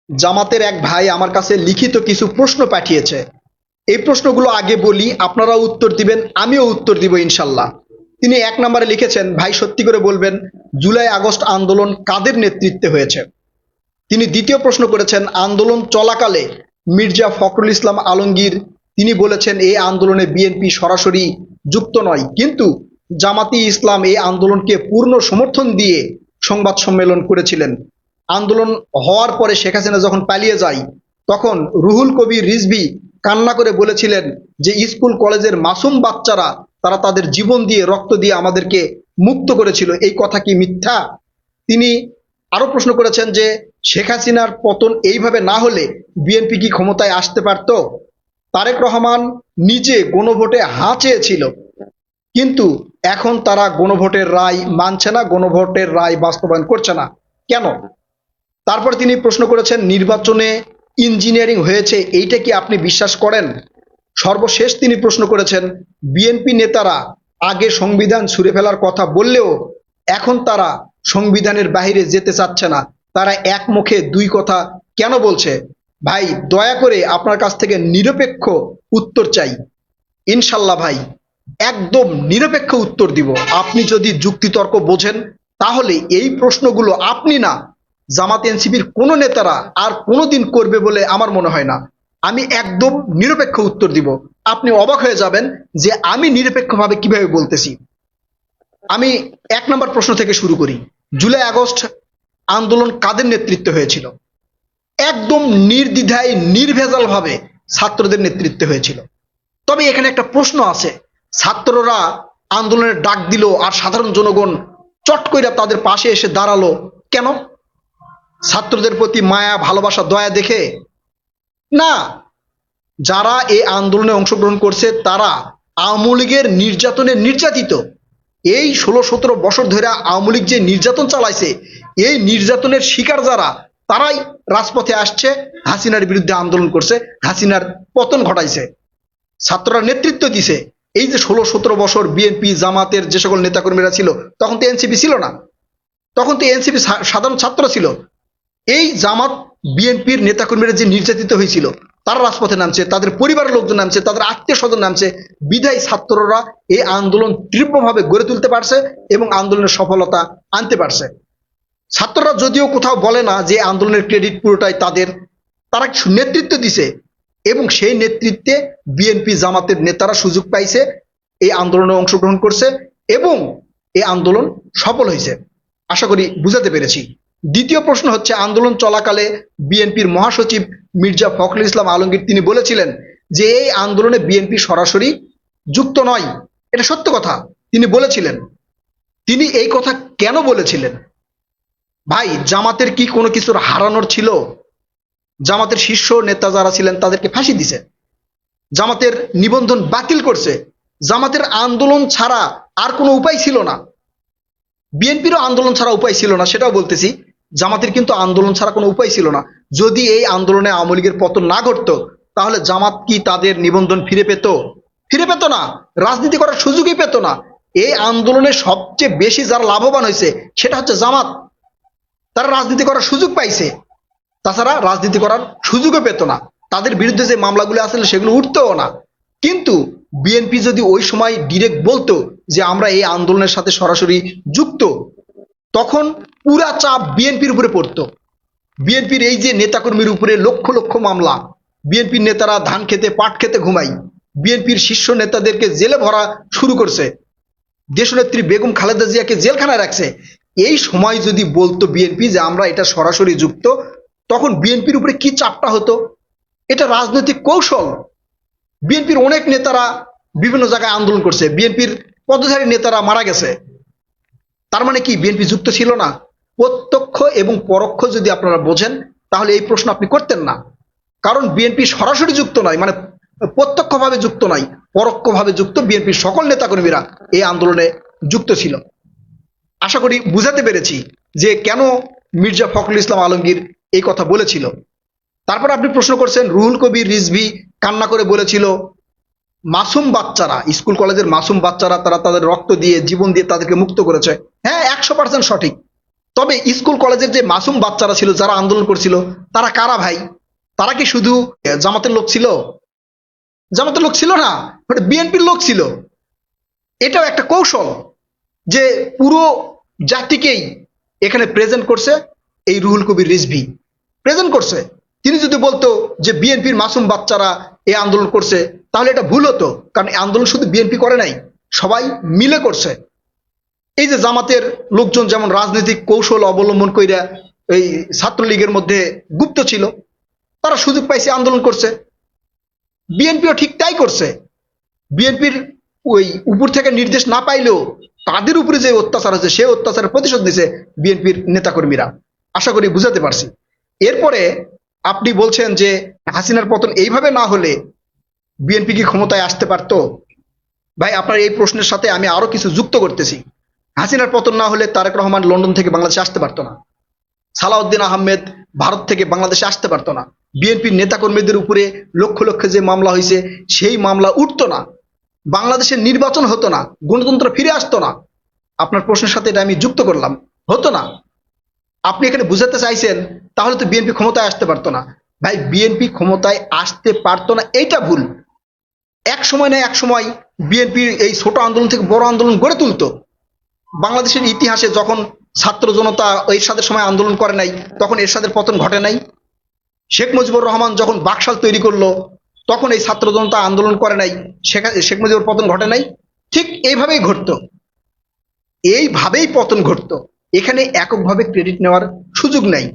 জামাতের এক ভাই আমার কাছে লিখিত কিছু প্রশ্ন পাঠিয়েছে। এই প্রশ্নগুলো আগে বলি, আপনারাও উত্তর দিবেন, আমিও উত্তর দিব ইনশাল্লাহ। তিনি এক নম্বরে লিখেছেন, ভাই সত্যি করে বলবেন জুলাই আগস্ট আন্দোলন কাদের নেতৃত্বে হয়েছে। তিনি দ্বিতীয় প্রশ্ন করেছেন, আন্দোলন চলাকালে মির্জা ফখরুল ইসলাম আলমগীর তিনি বলেছেন এই আন্দোলনে বিএনপি সরাসরি যুক্ত নয়, কিন্তু জামাতি ইসলাম এই আন্দোলনকে পূর্ণ সমর্থন দিয়ে সংবাদ সম্মেলন করেছিলেন। আন্দোলন হওয়ার পরে শেখ হাসিনা যখন পালিয়ে যায় তখন রুহুল কবির রিজভী কান্না করে বলেছিলেন যে স্কুল কলেজের মাসুম বাচ্চারা তারা তাদের জীবন দিয়ে রক্ত দিয়ে আমাদেরকে মুক্ত করেছিল, এই কথা কি মিথ্যা? তিনি আরো প্রশ্ন করেছেন যে শেখ হাসিনার পতন এইভাবে না হলে বিএনপি কি ক্ষমতায় আসতে পারত? তারেক রহমান নিজে গণভোটে হাঁ চেয়েছিল, কিন্তু এখন তারা গণভোটের রায় মানছে না, গণভোটের রায় বাস্তবায়ন করছে না, কেন? তারপর তিনি প্রশ্ন করেছেন, নির্বাচনে ইঞ্জিনিয়ারিং হয়েছে, এইটা কি আপনি বিশ্বাস করেন? সর্বশেষ তিনি প্রশ্ন করেছেন, বিএনপি নেতারা আগে সংবিধান ছুঁড়ে ফেলার কথা বললেও এখন তারা সংবিধানের বাইরে যেতে চাচ্ছে না, তারা এক মুখে দুই কথা কেন বলছে? ভাই দয়া করে আপনার কাছ থেকে নিরপেক্ষ উত্তর চাই ইনশাল্লাহ। ভাই একদম নিরপেক্ষ উত্তর দিব। আপনি যদি যুক্তিতর্ক বোঝেন তাহলে এই প্রশ্নগুলো আপনি না, জামাত এনসিপির কোনো নেতারা আর কোনোদিন করবে বলে আমার মনে হয় না। আমি একদম নিরপেক্ষ উত্তর দিব। আপনি অবাক হয়ে যাবেন যে আমি নিরপেক্ষভাবে কিভাবে বলতেছি। আমি এক নম্বর প্রশ্ন থেকে শুরু করি। জুলাই আগস্ট আন্দোলন কাদের নেতৃত্বে হয়েছিল? একদম নির্দ্বিধায় নির্ভেজাল ভাবে ছাত্রদের নেতৃত্বে হয়েছিল। তবে এখানে একটা প্রশ্ন আছে, ছাত্ররা আন্দোলনের ডাক দিল আর সাধারণ জনগণ চট কইরা তাদের পাশে এসে দাঁড়ালো কেন? ছাত্রদের প্রতি মায়া ভালোবাসা দয়া দেখে? না, যারা এই আন্দোলনে অংশগ্রহণ করছে তারা আওয়ামী লীগের নির্যাতনে নির্যাতিত। এই 16-17 বছর ধরে আওয়ামী লীগ যে নির্যাতন চালাইছে, এই নির্যাতনের শিকার যারা তারাই রাজপথে আসছে, হাসিনার বিরুদ্ধে আন্দোলন করছে, হাসিনার পতন ঘটাইছে, ছাত্ররা নেতৃত্ব দিছে। এই যে 16-17 বছর বিএনপি জামাতের যে সকল নেতাকর্মীরা ছিল, তখন তো এনসিপি ছিল না, তখন তো এনসিপি সাধারণ ছাত্র ছিল। এই জামাত বিএনপির নেতাকর্মীরা যে নির্যাতিত হয়েছিল, তারা রাজপথে নামছে, তাদের পরিবারের লোকজন নামছে, তাদের আত্মীয় স্বজন নামছে, বিধায়ী ছাত্ররা এই আন্দোলন তীব্রভাবে গড়ে তুলতে পারছে এবং আন্দোলনের সফলতা আনতে পারছে। ছাত্ররা যদিও কোথাও বলে না যে আন্দোলনের ক্রেডিট পুরোটাই তাদের, তারা নেতৃত্ব দিছে এবং সেই নেতৃত্বে বিএনপি জামাতের নেতারা সুযোগ পাইছে, এই আন্দোলনে অংশগ্রহণ করছে এবং এই আন্দোলন সফল হয়েছে। আশা করি বুঝাতে পেরেছি। দ্বিতীয় প্রশ্ন হচ্ছে, আন্দোলন চলাকালে বিএনপির মহাসচিব মির্জা ফখরুল ইসলাম আলমগীর তিনি বলেছিলেন যে এই আন্দোলনে বিএনপি সরাসরি যুক্ত নয়। এটা সত্য কথা, তিনি বলেছিলেন। তিনি এই কথা কেন বলেছিলেন? ভাই জামাতের কি কোনো কিছুর হারানোর ছিল? জামাতের শীর্ষ নেতা যারা ছিলেন তাদেরকে ফাঁসি দিছে, জামাতের নিবন্ধন বাতিল করছে, জামাতের আন্দোলন ছাড়া আর কোনো উপায় ছিল না। বিএনপিরও আন্দোলন ছাড়া উপায় ছিল না, সেটাও বলতেছি। জামাতের কিন্তু আন্দোলন ছাড়া কোনো উপায় ছিল না। যদি এই আন্দোলনে আওয়ামী লীগের পতন না ঘটতো তাহলে জামাত কি তাদের নিবন্ধন ফিরে পেত? ফিরে পেত না, রাজনীতি করার সুযোগই পেত না। এই আন্দোলনে সবচেয়ে বেশি যারা লাভবান হয়েছে সেটা হচ্ছে জামাত। তারা রাজনীতি করার সুযোগ পাইছে, তাছাড়া রাজনীতি করার সুযোগও পেত না। তাদের বিরুদ্ধে যে মামলাগুলো আসলে সেগুলো উঠতেও না। কিন্তু বিএনপি যদি ওই সময় ডিরেক্ট বলতো যে আমরা এই আন্দোলনের সাথে সরাসরি যুক্ত, তখন পুরা চাপ বিএনপির উপরে পড়তো। বিএনপির এই যে নেতাকর্মীর উপরে লক্ষ লক্ষ মামলা, বিএনপির নেতারা ধান খেতে পাট খেতে ঘুমাই, বিএনপির শীর্ষ নেতাদেরকে জেলে ভরা শুরু করছে, দেশনেত্রী বেগম খালেদা জিয়াকে জেলখানায় রাখছে। এই সময় যদি বলতো বিএনপি যে আমরা এটা সরাসরি যুক্ত, তখন বিএনপির উপরে কি চাপটা হতো? এটা রাজনৈতিক কৌশল। বিএনপির অনেক নেতারা বিভিন্ন জায়গায় আন্দোলন করছে, বিএনপির পদধারী নেতারা মারা গেছে। তার মানে কি বিএনপি যুক্ত ছিল না? প্রত্যক্ষ এবং পরোক্ষ যদি আপনারা বোঝেন তাহলে এই প্রশ্ন আপনি করতেন না। কারণ বিএনপি সরাসরি যুক্ত নয়, মানে প্রত্যক্ষভাবে যুক্ত নয়, পরোক্ষভাবে যুক্ত। বিএনপির সকল নেতাকর্মীরা এই আন্দোলনে যুক্ত ছিল। আশা করি বুঝাতে পেরেছি যে কেন মির্জা ফখরুল ইসলাম আলমগীর এই কথা বলেছিল। তারপর আপনি প্রশ্ন করছেন, রুহুল কবির রিজভী কান্না করে বলেছিল মাসুম বাচ্চারা, স্কুল কলেজের মাসুম বাচ্চারা তারা তাদের রক্ত দিয়ে জীবন দিয়ে তাদেরকে মুক্ত করেছে। হ্যাঁ, 100% সঠিক। তবে স্কুল কলেজের যে মাসুম বাচ্চারা ছিল যারা আন্দোলন করছিল তারা কারা ভাই? তারা কি শুধু জামাতের লোক ছিল? জামাতের লোক ছিল না, বিএনপির লোক ছিল। এটাও একটা কৌশল যে পুরো জাতিকেই এখানে প্রেজেন্ট করছে এই রুহুল কবির রিজভী প্রেজেন্ট করছে। তিনি যদি বলতো যে বিএনপির মাসুম বাচ্চারা এই আন্দোলন করছে তাহলে এটা ভুল হতো, কারণ এই আন্দোলন শুধু বিএনপি করে নাই, সবাই মিলে করছে। এই যে জামাতের লোকজন যেমন রাজনৈতিক কৌশল অবলম্বন কইরা এই ছাত্রলীগের মধ্যে গুপ্ত ছিল, তারা সুযোগ পাইছে আন্দোলন করছে। বিএনপিও ঠিক তাই করছে। বিএনপির ওই উপর থেকে নির্দেশ না পাইলেও তাদের উপরে যে অত্যাচার আছে সে অত্যাচারের প্রতিশোধ দিছে বিএনপির নেতাকর্মীরা। আশা করি বুঝাতে পারছি। এরপরে আপনি বলছেন যে হাসিনার পতন এইভাবে না হলে বিএনপি কি ক্ষমতায় আসতে পারতো? ভাই, আপনার এই প্রশ্নের সাথে আমি আরো কিছু যুক্ত করতেছি। হাসিনার পতন না হলে তারেক রহমান লন্ডন থেকে বাংলাদেশে আসতে পারতো না, সালাউদ্দিন আহমেদ ভারত থেকে বাংলাদেশে আসতে পারতো না, বিএনপির নেতাকর্মীদের উপরে লক্ষ লক্ষ যে মামলা হয়েছে সেই মামলা উঠতো না, বাংলাদেশের নির্বাচন হতো না, গণতন্ত্র ফিরে আসতো না। আপনার প্রশ্নের সাথে এটা আমি যুক্ত করলাম, হতো না। আপনি এখানে বুঝাতে চাইছেন তাহলে তো বিএনপি ক্ষমতায় আসতে পারতো না। ভাই, বিএনপি ক্ষমতায় আসতে পারতো না এইটা ভুল। এক সময় না এক সময় বিএনপি এই ছোট আন্দোলন থেকে বড় আন্দোলন গড়ে তুলতো। বাংলাদেশের ইতিহাসে যখন ছাত্র জনতা এরশাদের সময় আন্দোলন করে নাই তখন এরশাদের পতন ঘটে নাই। শেখ মুজিবুর রহমান যখন বাকশাল তৈরি করলো তখন এই ছাত্র জনতা আন্দোলন করে নাই, শেখ মুজিবুর পতন ঘটে নাই। ঠিক এইভাবেই ঘটতো, এইভাবেই পতন ঘটতো। এখানে এককভাবে ক্রেডিট নেওয়ার সুযোগ নাই।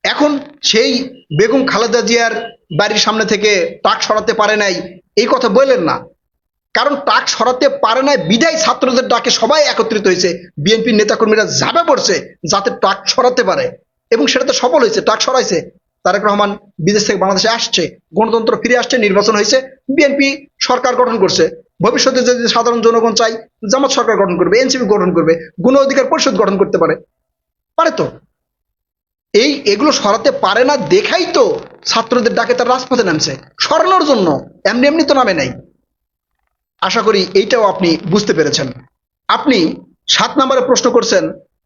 এখন সেই বেগম খালেদা জিয়ার বাড়ির সামনে থেকে ট্রাক সরাতে পারে নাই এই কথা বললেন না, কারণ ট্রাক সরাতে পারে না বিদায় ছাত্রদের ডাকে সবাই একত্রিত হয়েছে, বিএনপির নেতাকর্মীরা ঝাঁপে পড়ছে যাতে ট্রাক সরাতে পারে, এবং সেটাতে সফল হয়েছে, ট্রাক সরাইছে। তারেক রহমান বিদেশ থেকে বাংলাদেশে আসছে, গণতন্ত্র ফিরে আসছে, নির্বাচন হয়েছে, বিএনপি সরকার গঠন করছে। ভবিষ্যতে যদি সাধারণ জনগণ চাই জামাত সরকার গঠন করবে, এনসিপি গঠন করবে, গণ অধিকার পরিষদ গঠন করতে পারে, পারে তো। এগুলো সরাতে পারে না দেখাই তো ছাত্রদের ডাকে তার রাজপথে নামছে সরানোর জন্য, এমনি এমনি তো নামে নাই। আশা করি এইটাও আপনি বুঝতে পেরেছেন। আপনি 7 নম্বরে প্রশ্ন করছেন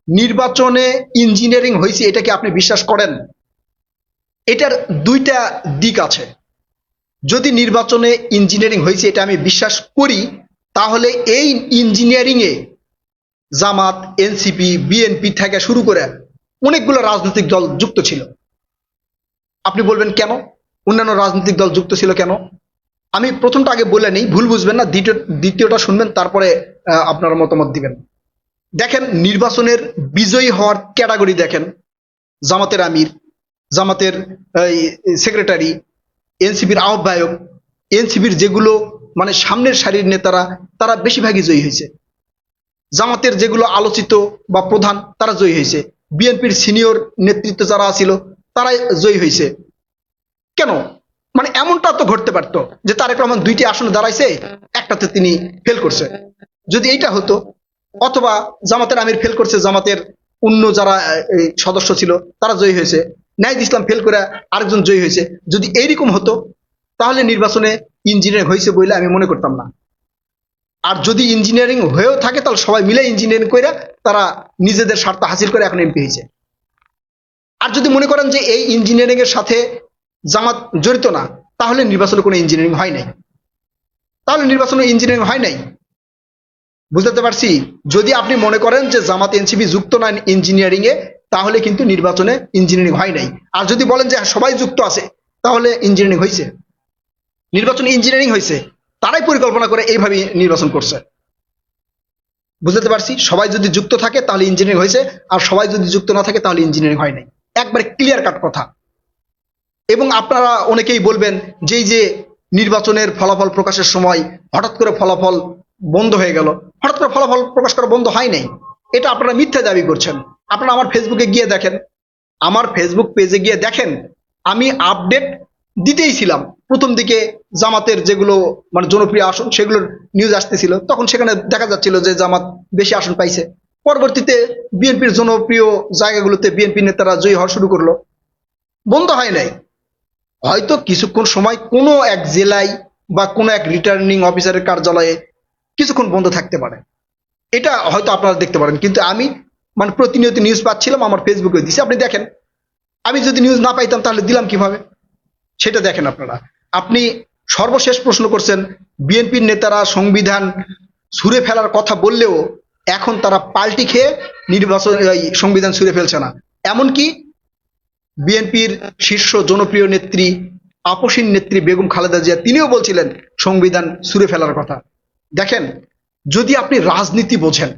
নির্বাচনে ইঞ্জিনিয়ারিং হয়েছে, এটা কি আপনি বিশ্বাস করেন? এটার দুইটা দিক আছে। যদি নির্বাচনে ইঞ্জিনিয়ারিং হয়েছে এটা আমি বিশ্বাস করি, তাহলে এই ইঞ্জিনিয়ারিং এ জামাত, এনসিপি, বিএনপি থেকে শুরু করে অনেকগুলো রাজনৈতিক দল যুক্ত ছিল। আপনি বলবেন কেন অন্যান্য রাজনৈতিক দল যুক্ত ছিল কেন? আমি প্রথমটা আগে বলে নেই, ভুল বুঝবেন না, দ্বিতীয়টা শুনবেন তারপরে আপনারা মতামত দিবেন। দেখেন, নির্বাচনের বিজয়ী হওয়ার ক্যাটাগরি দেখেন, জামাতের আমির, জামাতের সেক্রেটারি, এনসিপির আহ্বায়ক, এনসিপির যেগুলো মানে সামনের সারির নেতারা তারা বেশিরভাগই জয়ী হয়েছে। জামাতের যেগুলো আলোচিত বা প্রধান তারা জয়ী হয়েছে। বিএনপির সিনিয়র নেতৃত্ব যারা ছিল তারাই জয়ী হয়েছে। কেন? মানে এমনটা তো ঘটতে পারতো যে তারেক রহমান 2টি আসনে দাঁড়াইছে, একটাতে তিনি ফেল করছে, যদি এইটা হতো, অথবা জামাতের আমির ফেল করছে, জামাতের অন্য যারা সদস্য ছিল তারা জয়ী হয়েছে, নাহিদ ইসলাম ফেল করে আরেকজন জয়ী হয়েছে, যদি এইরকম হতো তাহলে নির্বাচনে ইঞ্জিনিয়ারিং হয়েছে বলে আমি মনে করতাম না। আর যদি ইঞ্জিনিয়ারিং হয়েও থাকে তাহলে সবাই মিলে ইঞ্জিনিয়ারিং করে তারা নিজেদের স্বার্থ হাসিল করে এখন এমপি হয়েছে। আর যদি মনে করেন যে এই ইঞ্জিনিয়ারিং এর সাথে জামাত জড়িত না, তাহলে নির্বাচনে কোনো ইঞ্জিনিয়ারিং হয় নাই, তাহলে নির্বাচনে ইঞ্জিনিয়ারিং হয় নাই। বুঝতে পারছি? যদি আপনি মনে করেন যে জামাত এনসিপি যুক্ত না ইঞ্জিনিয়ারিং এ, তাহলে কিন্তু নির্বাচনে ইঞ্জিনিয়ারিং হয় নাই। আর যদি বলেন যে সবাই যুক্ত আছে, তাহলে ইঞ্জিনিয়ারিং হয়েছে, নির্বাচনে ইঞ্জিনিয়ারিং হয়েছে, তারাই পরিকল্পনা করে এইভাবে নির্বাচন করছে। বুঝতে পারছি? সবাই যদি যুক্ত থাকে তাহলে ইঞ্জিনিয়ারিং হয়েছে, আর সবাই যদি যুক্ত না থাকে তাহলে ইঞ্জিনিয়ারিং হয় নাই। একবারে ক্লিয়ার কাট কথা। এবং আপনারা অনেকেই বলবেন যে এই যে নির্বাচনের ফলাফল প্রকাশের সময় হঠাৎ করে ফলাফল বন্ধ হয়ে গেল, হঠাৎ করে ফলাফল প্রকাশ করা বন্ধ হয় নাই, এটা আপনারা মিথ্যা দাবি করছেন। আপনারা আমার ফেসবুকে গিয়ে দেখেন, আমার ফেসবুক পেজে গিয়ে দেখেন, আমি আপডেট দিতেই ছিলাম। প্রথম দিকে জামাতের যেগুলো মানে জনপ্রিয় আসন সেগুলোর নিউজ আসতেছিল, তখন সেখানে দেখা যাচ্ছিল যে জামাত বেশি আসন পাইছে। পরবর্তীতে বিএনপির জনপ্রিয় জায়গাগুলোতে বিএনপি নেতারা জয়ী হওয়া শুরু করলো, বন্ধ হয় নাই। হয়তো কিছুক্ষণ সময় কোনো এক জেলায় বা কোনো এক রিটার্নিং অফিসারের কার্যালয়ে কিছুক্ষণ বন্ধ থাকতে পারে, এটা হয়তো আপনারা দেখতে পারেন, কিন্তু আমি মানে প্রতিনিয়ত নিউজ পাচ্ছিলাম, আমার ফেসবুকে দিছি, আপনি দেখেন। আমি যদি নিউজ না পাইতাম তাহলে দিলাম কিভাবে, সেটা দেখেন আপনারা। আপনি সর্বশেষ প্রশ্ন করছেন বিএনপির নেতারা সংবিধান ছুঁড়ে ফেলার কথা বললেও এখন তারা পাল্টি খেয়ে নির্বাচন সংবিধান ছুঁড়ে ফেলছে না। এমনকি বিএনপির শীর্ষ জনপ্রিয় নেত্রী, আপসীন নেত্রী বেগম খালেদা জিয়া তিনিও বলছিলেন সংবিধান ছুঁড়ে ফেলার কথা। দেখেন, যদি আপনি রাজনীতি বোঝেন,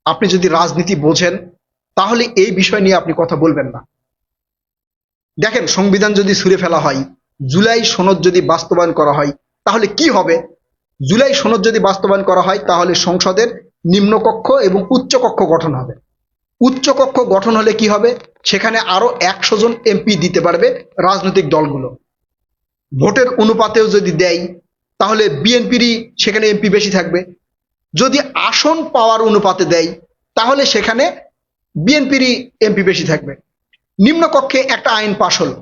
আপনি যদি রাজনীতি বোঝেন তাহলে এই বিষয় নিয়ে আপনি কথা বলবেন না। দেখেন, সংবিধান যদি ছুঁড়ে ফেলা হয়, জুলাই সনদ যদি বাস্তবায়ন করা হয় তাহলে কি হবে? জুলাই সনদ যদি বাস্তবায়ন করা হয় তাহলে সংসদের নিম্নকক্ষ এবং উচ্চকক্ষ গঠন হবে। উচ্চকক্ষ গঠন হলে কি হবে? সেখানে আরো 100 জন এমপি দিতে পারবে রাজনৈতিক দলগুলো। ভোটের অনুপাতেও যদি দেয় তাহলে বিএনপিরই সেখানে এমপি বেশি থাকবে। যদি আসন পাওয়ার অনুপাতে দেয় তাহলে সেখানে বিএনপিরই এমপি বেশি থাকবে। নিম্নকক্ষে একটা আইন পাশ হলো,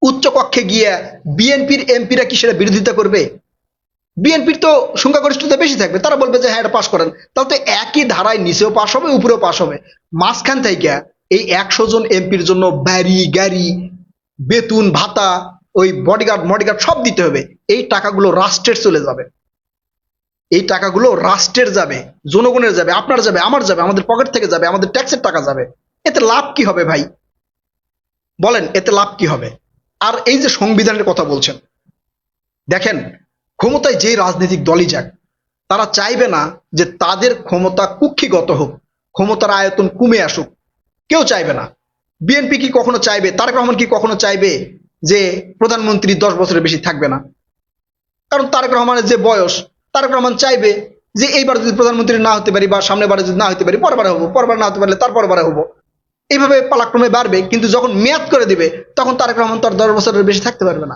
উচ্চকক্ষে গিয়ে বিএনপির এমপিরা কি সেটা বিরোধিতা করবে? বিএনপির তো সংখ্যাগরিষ্ঠতা বেশি থাকবে, তারা বলবে যে হ্যাঁ এটা পাশ করেন। তাহলে তো একই ধারায় নিচেও পাশ হবে, উপরেও পাশ হবে। মাঝখান থেকে এই 100 জন এমপির জন্য বাড়ি গাড়ি, বেতন ভাতা, ওই বডিগার্ড মডিগার্ড সব দিতে হবে। এই টাকাগুলো রাষ্ট্রের চলে যাবে, এই টাকাগুলো রাষ্ট্রের যাবে, জনগণের যাবে, আপনার যাবে, আমার যাবে, আমাদের পকেট থেকে যাবে, আমাদের ট্যাক্সের টাকা যাবে। এতে লাভ কি হবে ভাই? বলেন, এতে লাভ কি হবে? আর এই যে সংবিধানের কথা বলছেন, দেখেন, ক্ষমতায় যেই রাজনৈতিক দলই যাক, তারা চাইবে না যে তাদের ক্ষমতা কুক্ষিগত হোক, ক্ষমতার আয়তন কমে আসুক। কেউ চাইবে না। বিএনপি কি কখনো চাইবে, তারেক রহমান কি কখনো চাইবে যে প্রধানমন্ত্রী 10 বছরের বেশি থাকবে না? কারণ তারেক রহমানের যে বয়স, তারেক রহমান চাইবে যে এইবার যদি প্রধানমন্ত্রী না হতে পারি বা সামনের বারে যদি না হতে পারি পরবারে হবো, পরবার না হতে পারলে তারপর বারে হবো, এইভাবে পালাক্রমে বাড়বে। কিন্তু যখন মেয়াদ করে দিবে তখন তারেক রহমান তো আর 10 বছরের বেশি থাকতে পারবে না।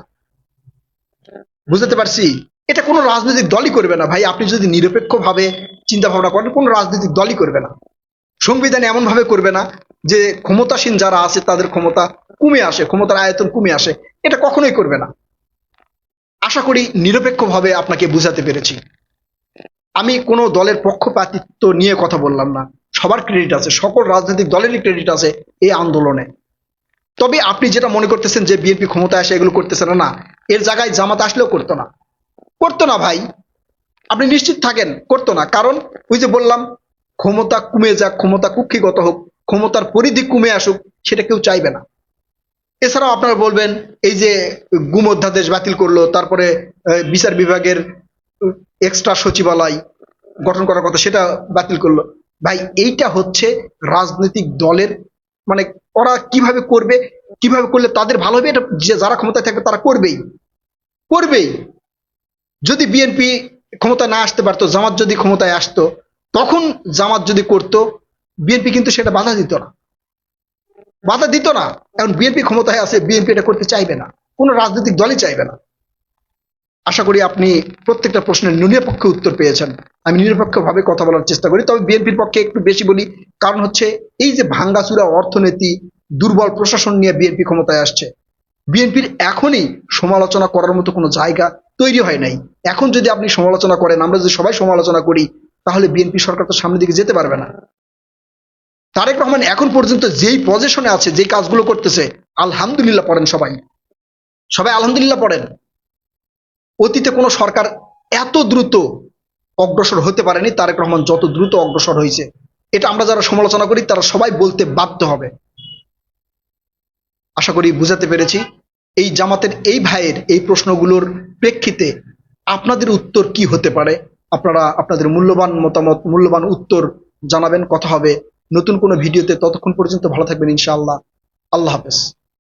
বুঝতে পারছি? এটা কোনো রাজনৈতিক দলই করবে না ভাই। আপনি যদি নিরপেক্ষ ভাবে চিন্তা ভাবনা করেন, কোনো রাজনৈতিক দলই করবে না। সংবিধান এমন ভাবে করবে না যে ক্ষমতাসীন যারা আছে তাদের ক্ষমতা কমে আসে, ক্ষমতার আয়তন কমে আসে। এটা কখনোই করবে না। আশা করি নিরপেক্ষভাবে আপনাকে বুঝাতে পেরেছি। আমি কোনো দলের পক্ষপাতিত্ব নিয়ে কথা বললাম না। সবার ক্রেডিট আছে, সকল রাজনৈতিক দলেরই ক্রেডিট আছে এই আন্দোলনে। তবে আপনি যেটা মনে করতেছেন যে বিএনপি ক্ষমতায় আসে এগুলো করতেছে না, না, এর জায়গায় জামাত আসলেও করতো না, করতো না ভাই। আপনি নিশ্চিত থাকেন, করতো না। কারণ ওই যে বললাম, ক্ষমতা কমে যাক, ক্ষমতা কুক্ষিগত হোক, ক্ষমতার পরিধি কমে আসুক, সেটা কেউ চাইবে না। এছাড়াও আপনারা বলবেন এই যে গুম অধ্যাদেশ বাতিল করলো, তারপরে বিচার বিভাগের এক্সট্রা সচিবালয় গঠন করার কথা সেটা বাতিল করলো। ভাই, এইটা হচ্ছে রাজনৈতিক দলের, মানে ওরা কিভাবে করবে, কিভাবে করলে তাদের ভালো হবে, এটা যে যারা ক্ষমতায় থাকবে তারা করবেই, করবেই। যদি বিএনপি ক্ষমতায় না আসতে পারতো, জামাত যদি ক্ষমতায় আসতো, তখন জামাত যদি করতো, বিএনপি কিন্তু সেটা বাধা দিত না, বাধা দিত না। এখন বিএনপি ক্ষমতায় আছে, বিএনপি এটা করতে চাইবে না, কোনো রাজনৈতিক দলই চাইবে না। আশা করি আপনি প্রত্যেকটা প্রশ্নের নিরপেক্ষ উত্তর পেয়েছেন। আমি নিরপেক্ষভাবে কথা বলার চেষ্টা করি, তবে বিএনপির পক্ষে একটু বেশি বলি। কারণ হচ্ছে এই যে ভাঙ্গাচুরা অর্থনীতি, দুর্বল প্রশাসন নিয়ে বিএনপি ক্ষমতায় আসছে। বিএনপির এখনই সমালোচনা করার মতো কোনো জায়গা তৈরি হয় নাই। এখন যদি আপনি সমালোচনা করেন, আমরা যদি সবাই সমালোচনা করি, তাহলে বিএনপি সরকার তো সামনের দিকে যেতে পারবে না। তারেক রহমান এখন পর্যন্ত যেই পজিশনে আছে, যেই কাজগুলো করতেছে, আলহামদুলিল্লাহ পড়েন সবাই, সবাই আলহামদুলিল্লাহ পড়েন। অতীতে কোনো সরকার এত দ্রুত অগ্রসর হতে পারেনি তারেক রহমান যত দ্রুত অগ্রসর হয়েছে। এটা আমরা যারা সমালোচনা করি তারা সবাই বলতে বাধ্য হবে। আশা করি বুঝাতে পেরেছি। এই জামাতের এই ভাইয়ের এই প্রশ্নগুলোর প্রেক্ষিতে আপনাদের উত্তর কি হতে পারে? আপনারা আপনাদের মূল্যবান মতামত, মূল্যবান উত্তর জানাবেন। কথা হবে নতুন কোনো ভিডিওতে। ততক্ষণ পর্যন্ত ভালো থাকবেন ইনশাআল্লাহ। আল্লাহ হাফেজ।